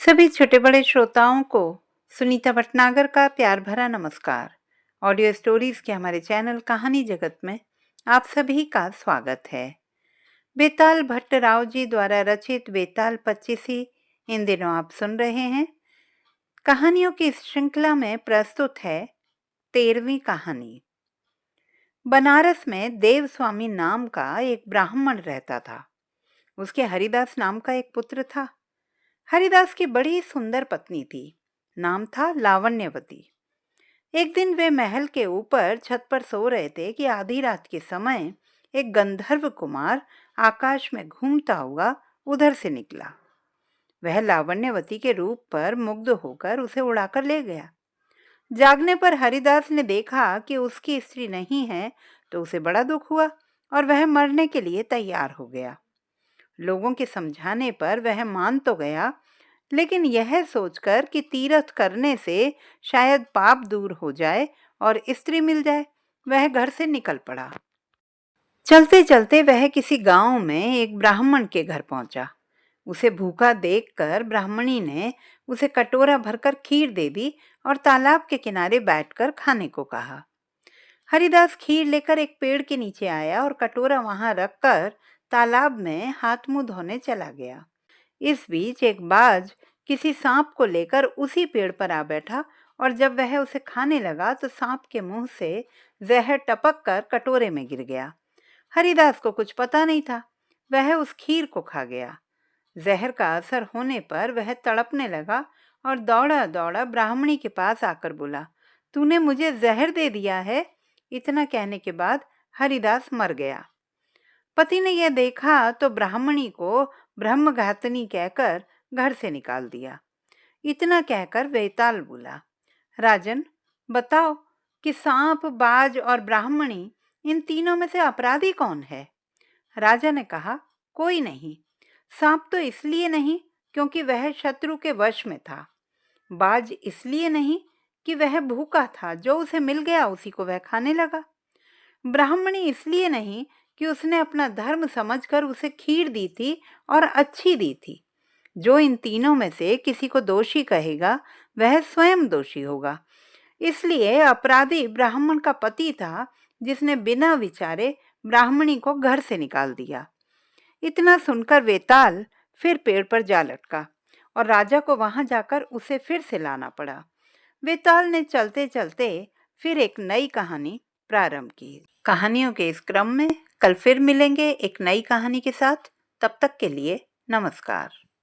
सभी छोटे बड़े श्रोताओं को सुनीता भटनागर का प्यार भरा नमस्कार। ऑडियो स्टोरीज के हमारे चैनल कहानी जगत में आप सभी का स्वागत है। बेताल भट्टराव जी द्वारा रचित बेताल पच्चीसी इन दिनों आप सुन रहे हैं। कहानियों की इस श्रृंखला में प्रस्तुत है 13वीं कहानी। बनारस में देव स्वामी नाम का एक ब्राह्मण रहता था। उसके हरिदास नाम का एक पुत्र था। हरिदास की बड़ी सुंदर पत्नी थी। नाम था लावण्यवती। एक दिन वे महल के ऊपर छत पर सो रहे थे कि आधी रात के समय एक गंधर्व कुमार आकाश में घूमता हुआ उधर से निकला। वह लावण्यवती के रूप पर मुग्ध होकर उसे उड़ाकर ले गया। जागने पर हरिदास ने देखा कि उसकी स्त्री नहीं है, तो उसे बड़ा दुख हुआ और वह मरने के लिए तैयार हो गया। लोगों के समझाने पर वह मान तो गया, लेकिन यह सोचकर कि तीर्थ करने से शायद पाप दूर हो जाए और स्त्री मिल जाए, वह घर से निकल पड़ा। चलते चलते वह किसी गांव में एक ब्राह्मण के घर पहुंचा। उसे भूखा देखकर ब्राह्मणी ने उसे कटोरा भरकर खीर दे दी और तालाब के किनारे बैठकर खाने को कहा। हरिदास खीर लेकर एक पेड़ के नीचे आया और कटोरा वहां रखकर तालाब में हाथ मुंह धोने चला गया। इस बीच एक बाज किसी सांप को लेकर उसी पेड़ पर आ बैठा और जब वह उसे खाने लगा तो सांप के मुंह से जहर टपक कर कटोरे में गिर गया। हरिदास को कुछ पता नहीं था। वह उस खीर को खा गया। जहर का असर होने पर वह तड़पने लगा और दौड़ा दौड़ा ब्राह्मणी के पास आकर बोला, तूने मुझे जहर दे दिया है। इतना कहने के बाद हरिदास मर गया। पति ने यह देखा तो ब्राह्मणी को ब्रह्मघातनी कहकर घर से निकाल दिया। इतना कहकर वेताल बोला, राजन, बताओ कि सांप, बाज और ब्राह्मणी, इन तीनों में से अपराधी कौन है? राजा ने कहा, कोई नहीं। सांप तो इसलिए नहीं क्योंकि वह शत्रु के वश में था। बाज इसलिए नहीं कि वह भूखा था, जो उसे मिल गया उसी को वह खाने लगा। ब्राह्मणी इसलिए नहीं कि उसने अपना धर्म समझकर उसे खीर दी थी और अच्छी दी थी। जो इन तीनों में से किसी को दोषी कहेगा वह स्वयं दोषी होगा। इसलिए अपराधी ब्राह्मण का पति था, जिसने बिना विचारे ब्राह्मणी को घर से निकाल दिया। इतना सुनकर वेताल फिर पेड़ पर जा लटका और राजा को वहां जाकर उसे फिर से लाना पड़ा। वेताल ने चलते चलते फिर एक नई कहानी प्रारंभ की। कहानियों के इस क्रम में कल फिर मिलेंगे एक नई कहानी के साथ। तब तक के लिए नमस्कार।